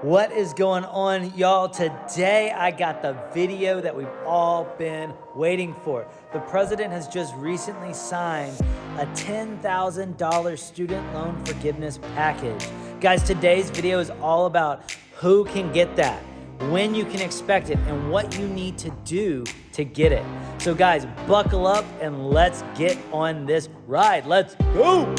What is going on, y'all? Today I got the video that we've all been waiting for. The president has just recently signed a $10,000 student loan forgiveness package. Guys, today's video is all about who can get that, when you can expect it, and what you need to do to get it. So guys, buckle up and let's get on this ride. Let's go.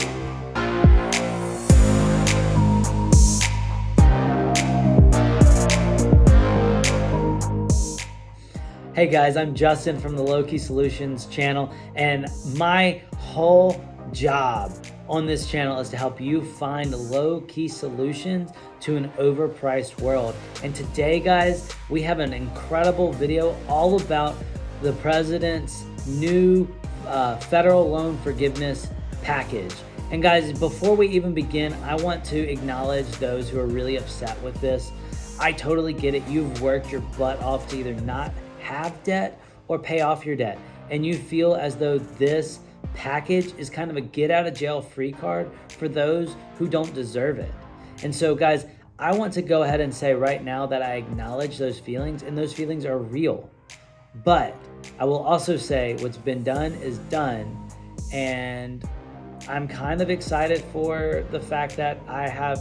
Hey guys, I'm Justin from the Low Key Solutions channel, and my whole job on this channel is to help you find low-key solutions to an overpriced world. And today, guys, we have an incredible video all about the president's new federal loan forgiveness package. And guys, before we even begin, I want to acknowledge those who are really upset with this. I totally get it. You've worked your butt off to either not have debt or pay off your debt, and you feel as though this package is kind of a get out of jail free card for those who don't deserve it. And so guys, I want to go ahead and say right now that I acknowledge those feelings, and those feelings are real. But I will also say what's been done is done, and I'm kind of excited for the fact that I have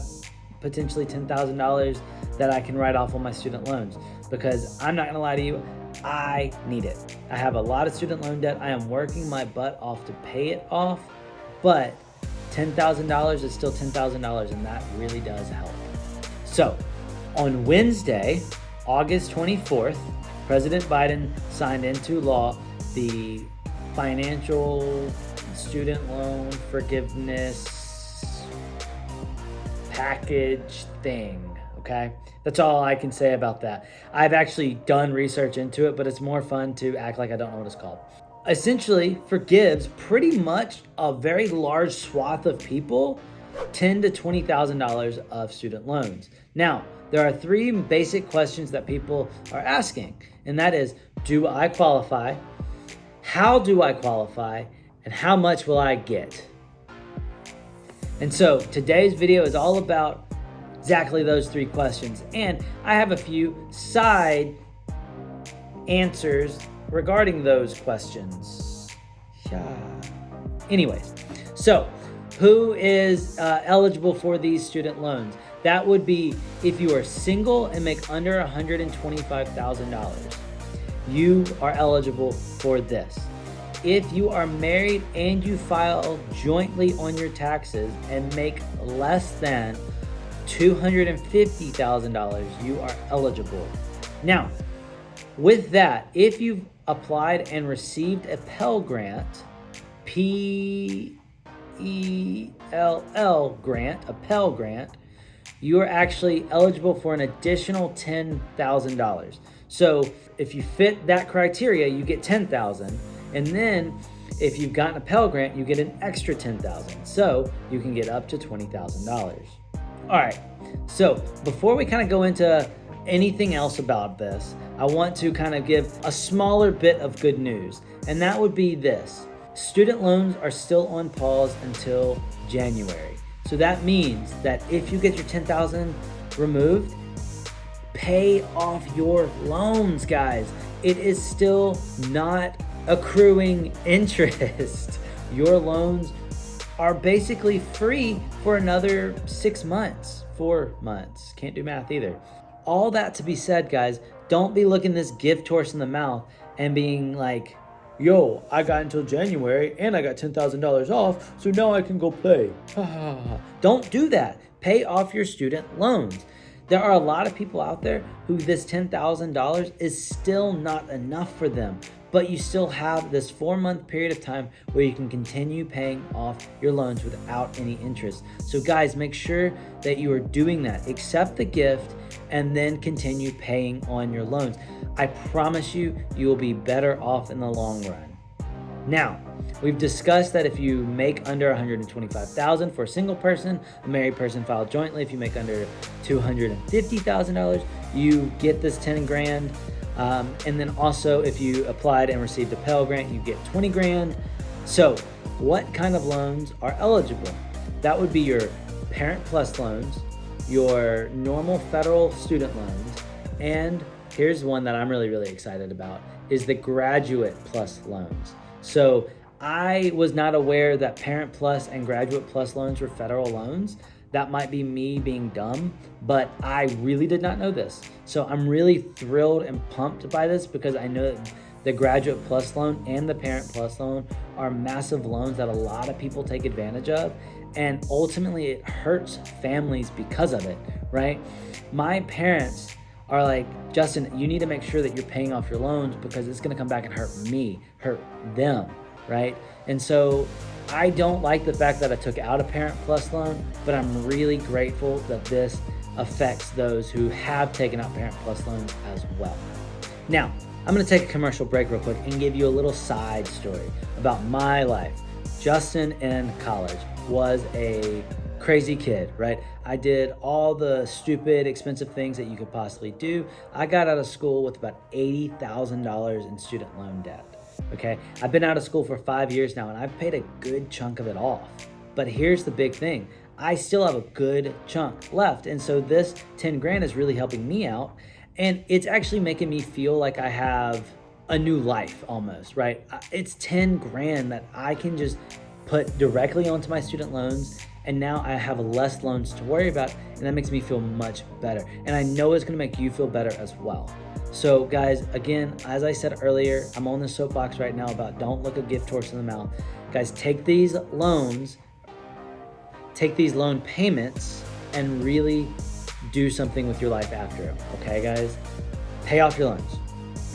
potentially $10,000 that I can write off on my student loans, because I'm not gonna lie to you, I need it. I have a lot of student loan debt. I am working my butt off to pay it off, but $10,000 is still $10,000, and that really does help. So on Wednesday, August 24th, President Biden signed into law the financial student loan forgiveness package thing. Okay, that's all I can say about that. I've actually done research into it, but it's more fun to act like I don't know what it's called. Essentially forgives pretty much a very large swath of people $10,000 to $20,000 of student loans. Now, there are three basic questions that people are asking, and that is, do I qualify? How do I qualify? And how much will I get? And so today's video is all about exactly those three questions. And I have a few side answers regarding those questions. Anyways, so who is eligible for these student loans? That would be if you are single and make under $125,000. You are eligible for this. If you are married and you file jointly on your taxes and make less than $250,000, you are eligible. Now, with that, if you've applied and received a Pell Grant, P-E-L-L grant, a Pell Grant, you are actually eligible for an additional $10,000. So if you fit that criteria, you get $10,000. And then if you've gotten a Pell Grant, you get an extra $10,000. So you can get up to $20,000. All right, so before we kind of go into anything else about this, I want to kind of give a smaller bit of good news, and that would be this. Student loans are still on pause until January. So that means that if you get your $10,000 removed, pay off your loans, guys. It is still not accruing interest. Your loans are basically free for another 6 months, 4 months. Can't do math either. All that to be said, guys, don't be looking this gift horse in the mouth and being like, yo, I got until January and I got $10,000 off, so now I can go play. Don't do that. Pay off your student loans. There are a lot of people out there who this $10,000 is still not enough for them, but you still have this 4-month period of time where you can continue paying off your loans without any interest. So guys, make sure that you are doing that. Accept the gift and then continue paying on your loans. I promise you, you will be better off in the long run. Now, we've discussed that if you make under $125,000 for a single person, a married person filed jointly, if you make under $250,000, you get this 10 grand. And then also if you applied and received a Pell Grant, you get 20 grand. So what kind of loans are eligible? That would be your Parent Plus loans, your normal federal student loans, and here's one that I'm really excited about, is the Graduate Plus loans. So I was not aware that Parent Plus and Graduate Plus loans were federal loans. That might be me being dumb, but I really did not know this. So I'm really thrilled and pumped by this, because I know that the Graduate Plus loan and the Parent Plus loan are massive loans that a lot of people take advantage of. And ultimately it hurts families because of it, right? My parents are like, Justin, you need to make sure that you're paying off your loans, because it's gonna come back and hurt them, right? And so I don't like the fact that I took out a Parent Plus loan, but I'm really grateful that this affects those who have taken out Parent Plus loans as well. Now, I'm gonna take a commercial break real quick and give you a little side story about my life. Justin in college was a crazy kid, right? I did all the stupid, expensive things that you could possibly do. I got out of school with about $80,000 in student loan debt. Okay, I've been out of school for 5 years now, and I've paid a good chunk of it off. But here's the big thing. I still have a good chunk left. And so this 10 grand is really helping me out. And it's actually making me feel like I have a new life almost, right? It's 10 grand that I can just put directly onto my student loans. And now I have less loans to worry about. And that makes me feel much better. And I know it's gonna make you feel better as well. So guys, again, as I said earlier, I'm on the soapbox right now about don't look a gift horse in the mouth. Guys, take these loan payments and really do something with your life after them, okay guys? Pay off your loans.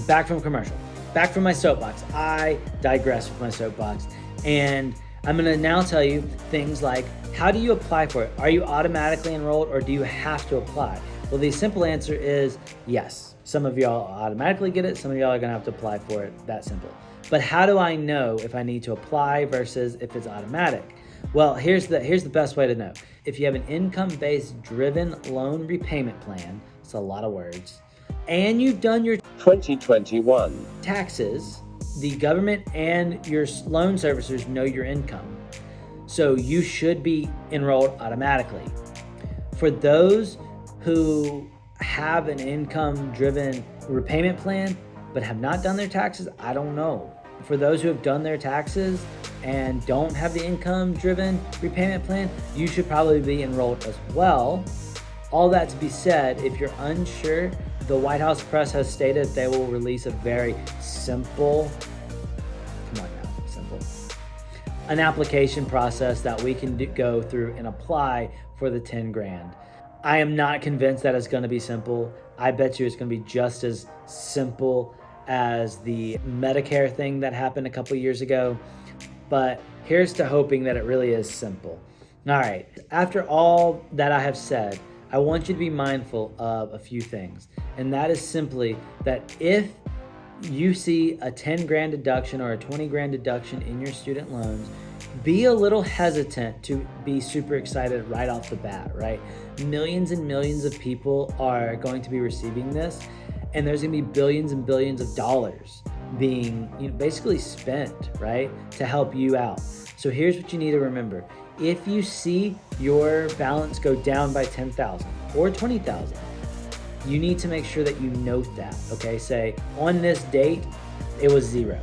Back from commercial, back from my soapbox. I digress with my soapbox. And I'm gonna now tell you things like, how do you apply for it? Are you automatically enrolled, or do you have to apply? Well, the simple answer is yes. Some of y'all automatically get it. Some of y'all are gonna have to apply for it, that simple. But how do I know if I need to apply versus if it's automatic? Well, here's the best way to know. If you have an income-based driven loan repayment plan, it's a lot of words, and you've done your 2021 taxes, the government and your loan servicers know your income. So you should be enrolled automatically. For those who have an income-driven repayment plan but have not done their taxes, I don't know. For those who have done their taxes and don't have the income-driven repayment plan, you should probably be enrolled as well. All that to be said, if you're unsure, the White House press has stated they will release a very simple, an application process that we can go through and apply for the 10 grand. I am not convinced that it's gonna be simple. I bet you it's gonna be just as simple as the Medicare thing that happened a couple years ago. But here's to hoping that it really is simple. All right, after all that I have said, I want you to be mindful of a few things. And that is simply that if you see a 10 grand deduction or a 20 grand deduction in your student loans, be a little hesitant to be super excited right off the bat, right? Millions and millions of people are going to be receiving this, and there's gonna be billions and billions of dollars being basically spent, right, to help you out. So here's what you need to remember. If you see your balance go down by 10,000 or 20,000, you need to make sure that you note that, okay? Say, on this date, it was zero,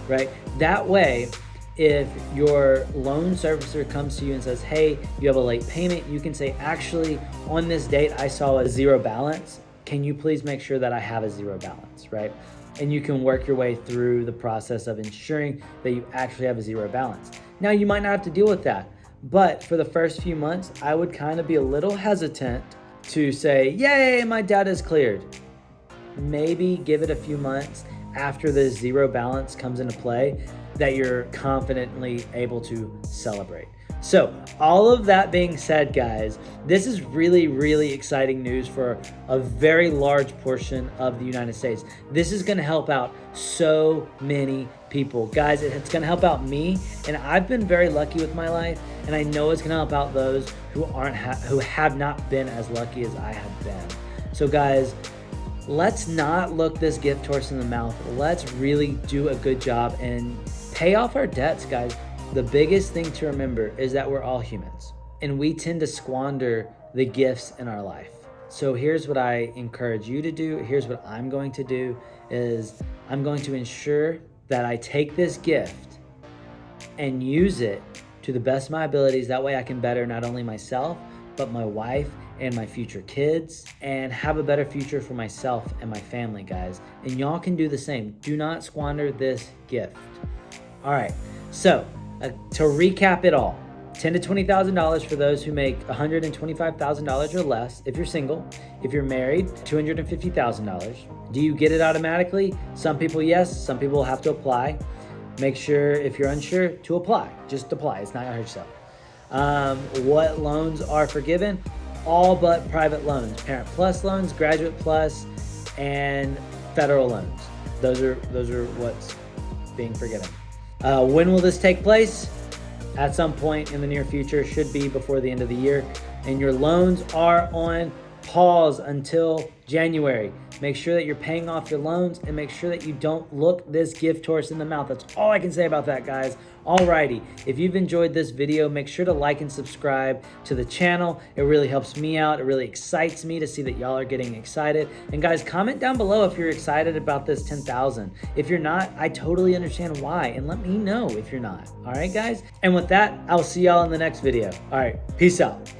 right? That way, if your loan servicer comes to you and says, hey, you have a late payment, you can say, actually, on this date, I saw a zero balance. Can you please make sure that I have a zero balance, right? And you can work your way through the process of ensuring that you actually have a zero balance. Now, you might not have to deal with that, but for the first few months, I would kind of be a little hesitant to say, yay, my debt is cleared. Maybe give it a few months after the zero balance comes into play that you're confidently able to celebrate. So all of that being said, guys, this is really, really exciting news for a very large portion of the United States. This is gonna help out so many people. Guys, it's gonna help out me, and I've been very lucky with my life, and I know it's gonna help out those who who have not been as lucky as I have been. So guys, let's not look this gift horse in the mouth. Let's really do a good job and pay off our debts, guys. The biggest thing to remember is that we're all humans, and we tend to squander the gifts in our life. So here's what I encourage you to do. Here's what I'm going to do is I'm going to ensure that I take this gift and use it to the best of my abilities. That way I can better not only myself, but my wife and my future kids, and have a better future for myself and my family, guys. And y'all can do the same. Do not squander this gift. All right, so to recap it all, $10,000 to $20,000 for those who make $125,000 or less. If you're single, if you're married, $250,000. Do you get it automatically? Some people, yes. Some people have to apply. Make sure, if you're unsure, to apply. Just apply. It's not gonna hurt yourself. What loans are forgiven? All but private loans, Parent Plus loans, Graduate Plus, and federal loans. Those are what's being forgiven. When will this take place? At some point in the near future, should be before the end of the year. And your loans are on pause until January. Make sure that you're paying off your loans and make sure that you don't look this gift horse in the mouth. That's all I can say about that, guys. Alrighty, if you've enjoyed this video, make sure to like and subscribe to the channel. It really helps me out. It really excites me to see that y'all are getting excited. And guys, comment down below if you're excited about this 10,000. If you're not, I totally understand why, and let me know if you're not. All right, guys? And with that, I'll see y'all in the next video. All right, peace out.